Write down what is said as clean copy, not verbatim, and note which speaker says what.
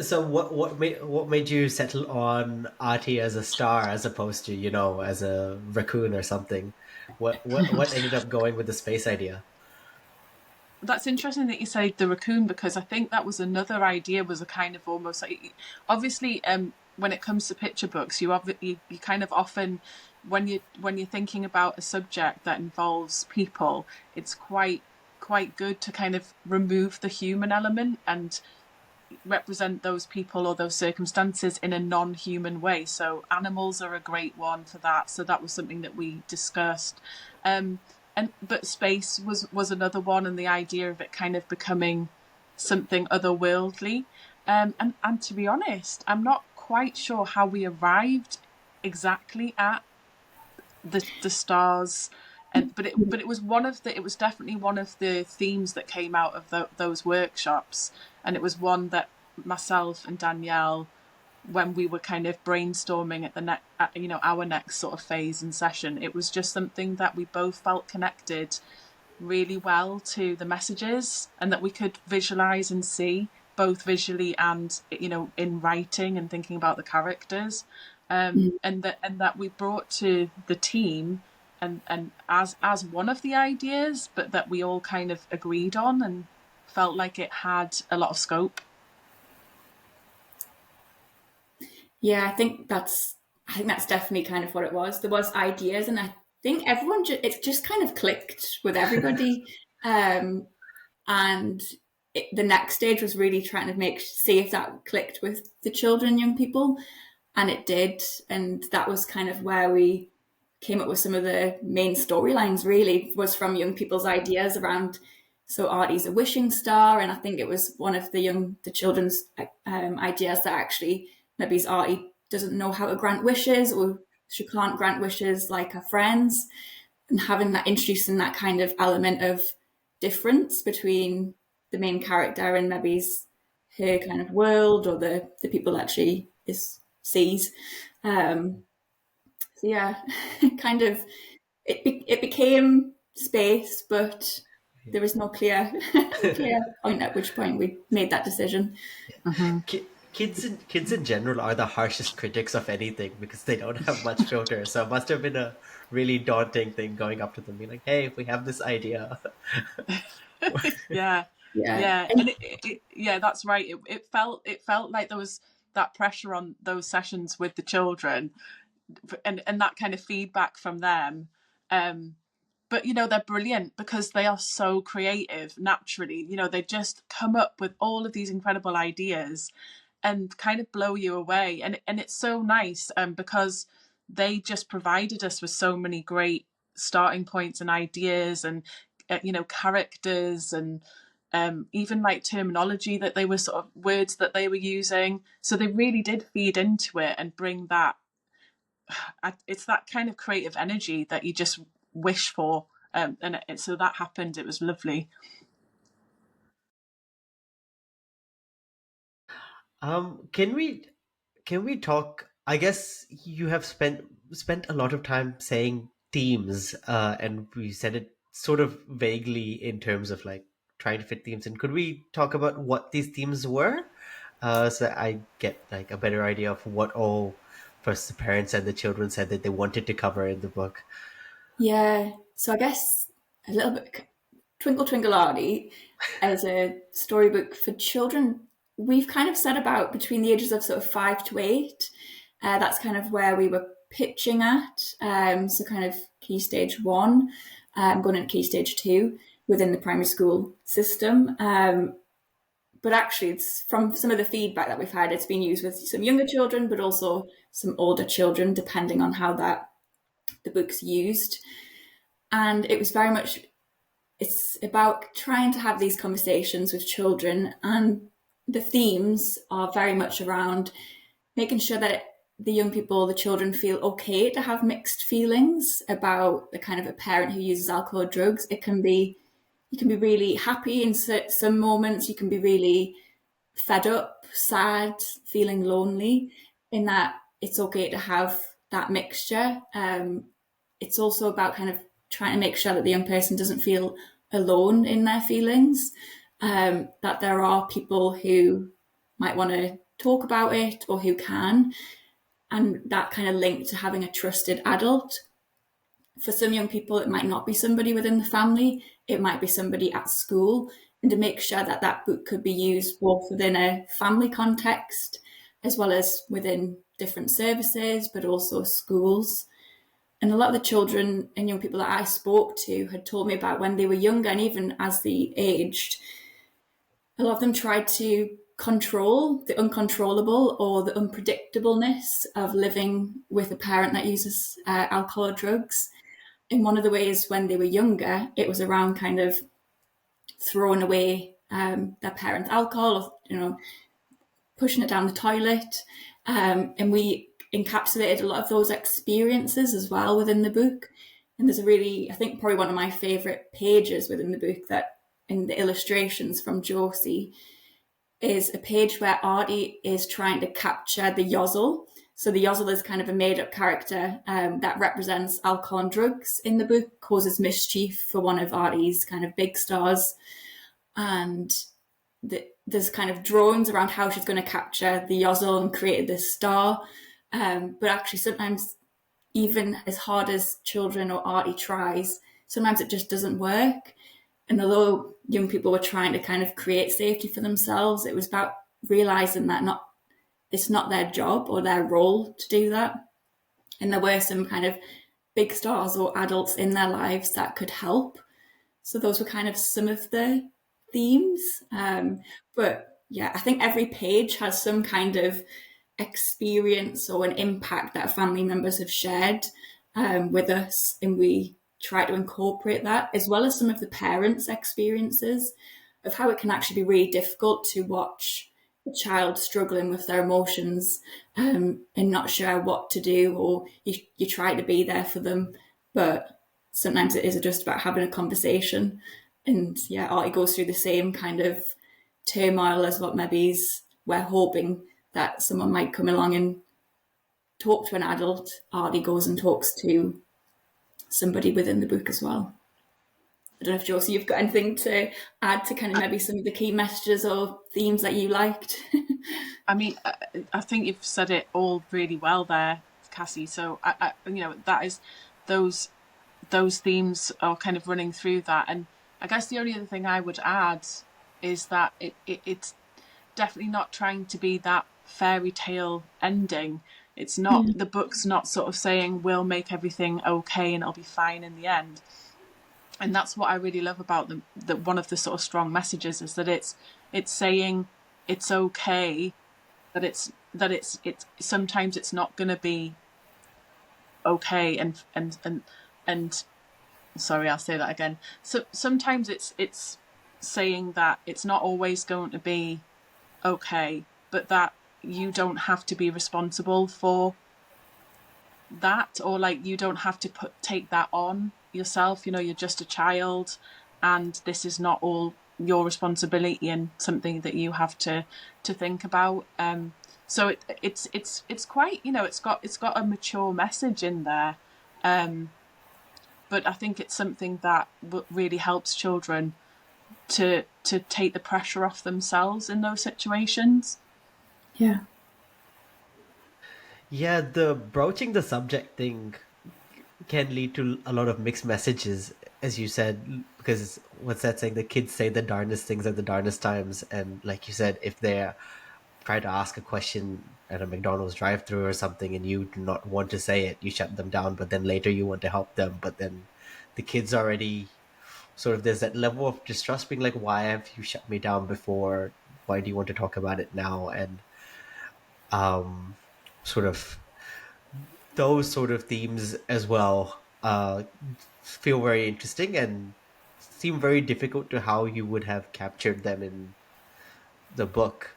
Speaker 1: So what made you settle on Arti as a star as opposed to, as a raccoon or something? What ended up going with the space idea?
Speaker 2: That's interesting that you say the raccoon, because I think that was another idea, was a kind of almost like, obviously, when it comes to picture books, you kind of often, when you're thinking about a subject that involves people, it's quite good to kind of remove the human element and represent those people or those circumstances in a non-human way. So animals are a great one for that. So that was something that we discussed. But space was another one, and the idea of it kind of becoming something otherworldly. And to be honest, I'm not quite sure how we arrived exactly at the stars. But it was definitely one of the themes that came out of those workshops, and it was one that myself and Danielle, when we were kind of brainstorming our next sort of phase and session, it was just something that we both felt connected really well to the messages, and that we could visualize and see both visually and in writing and thinking about the characters, and that we brought to the team, and as one of the ideas, but that we all kind of agreed on and felt like it had a lot of scope.
Speaker 3: Yeah, I think that's definitely kind of what it was. There was ideas, and I think it just kind of clicked with everybody. And the next stage was really trying to see if that clicked with the children, young people, and it did. And that was kind of where we came up with some of the main storylines. Really, was from young people's ideas around. So Artie's a wishing star, and I think it was one of the children's ideas that actually maybe Artie doesn't know how to grant wishes, or she can't grant wishes like her friends, and having that, introducing that kind of element of difference between the main character and maybe her kind of world, or the people that she sees. So yeah, kind of it became space, but there was no clear point at which point we made that decision.
Speaker 2: Mm-hmm.
Speaker 1: Kids in general are the harshest critics of anything because they don't have much filter. So it must have been a really daunting thing going up to them, being like, "Hey, we have this idea."
Speaker 2: Yeah,
Speaker 3: Yeah.
Speaker 2: yeah, and yeah, that's right. It felt like there was that pressure on those sessions with the children, and that kind of feedback from them. Um, but they're brilliant because they are so creative naturally. They just come up with all of these incredible ideas and kind of blow you away. And it's so nice, because they just provided us with so many great starting points and ideas, and characters, and even like terminology that they were sort of words that they were using. So they really did feed into it and bring that. It's that kind of creative energy that you just wish for, so that happened. It was lovely.
Speaker 1: Can we talk? I guess you have spent a lot of time saying themes, and we said it sort of vaguely in terms of like trying to fit themes. And could we talk about what these themes were, so that I get like a better idea of what all first the parents and the children said that they wanted to cover in the book?
Speaker 3: Yeah. So I guess a little bit Twinkle Twinkle Artie as a storybook for children, we've kind of set about between the ages of sort of 5 to 8. That's kind of where we were pitching at. So kind of key stage 1, going into key stage 2 within the primary school system. But actually, it's from some of the feedback that we've had, it's been used with some younger children, but also some older children, depending on how the book's used. And it was very much, it's about trying to have these conversations with children, and the themes are very much around making sure that the young people, the children, feel okay to have mixed feelings about the kind of a parent who uses alcohol or drugs. You can be really happy in some moments, you can be really fed up, sad, feeling lonely, in that it's okay to have that mixture. It's also about kind of trying to make sure that the young person doesn't feel alone in their feelings, that there are people who might want to talk about it or who can, and that kind of link to having a trusted adult. For some young people, it might not be somebody within the family, it might be somebody at school, and to make sure that that book could be used both within a family context as well as within different services, but also schools. And a lot of the children and young people that I spoke to had told me about when they were younger, and even as they aged, a lot of them tried to control the uncontrollable or the unpredictableness of living with a parent that uses alcohol or drugs. In one of the ways when they were younger, it was around kind of throwing away their parents' alcohol, or pushing it down the toilet, and we encapsulated a lot of those experiences as well within the book. And there's a really, I think, probably one of my favourite pages within the book, that in the illustrations from Josie, is a page where Arti is trying to capture the Yozzle. So the Yozzle is kind of a made-up character that represents alcohol and drugs in the book, causes mischief for one of Arti's kind of big stars. And there's kind of drawings around how she's going to capture the Yozzle and create this star. But actually sometimes, even as hard as children or Arti tries, sometimes it just doesn't work. And although young people were trying to kind of create safety for themselves, it was about realising that it's not their job or their role to do that. And there were some kind of big stars or adults in their lives that could help. So those were kind of some of the themes. But yeah, I think every page has some kind of experience or an impact that family members have shared with us, and we try to incorporate that, as well as some of the parents' experiences of how it can actually be really difficult to watch a child struggling with their emotions and not sure what to do, or you try to be there for them, but sometimes it is just about having a conversation. And yeah, Arti goes through the same kind of turmoil as what maybe we're hoping that someone might come along and talk to an adult. Arti goes and talks to somebody within the book as well. I don't know if, Josie, you've got anything to add to kind of maybe some of the key messages or themes that you liked.
Speaker 2: I mean, I think you've said it all really well there, Cassey. So that is those themes are kind of running through that. And I guess the only other thing I would add is that it's definitely not trying to be that fairy tale ending. It's not, the book's not sort of saying we'll make everything okay and it'll be fine in the end. And that's what I really love about the one of the sort of strong messages is that it's saying it's okay, that it's sometimes it's not going to be okay, and sorry, I'll say that again. So sometimes it's saying that it's not always going to be okay, but that you don't have to be responsible for that, or like you don't have to take that on yourself. You're just a child, and this is not all your responsibility and something that you have to think about. So it's quite, it's got a mature message in there, but I think it's something that really helps children to take the pressure off themselves in those situations.
Speaker 3: Yeah.
Speaker 1: Yeah, the broaching the subject thing can lead to a lot of mixed messages, as you said, because what's that saying? The kids say the darndest things at the darndest times. And like you said, if they're trying to ask a question at a McDonald's drive-thru or something and you do not want to say it, you shut them down, but then later you want to help them. But then the kids already sort of, there's that level of distrust being like, why have you shut me down before? Why do you want to talk about it now? And sort of those sort of themes as well feel very interesting and seem very difficult to how you would have captured them in the book.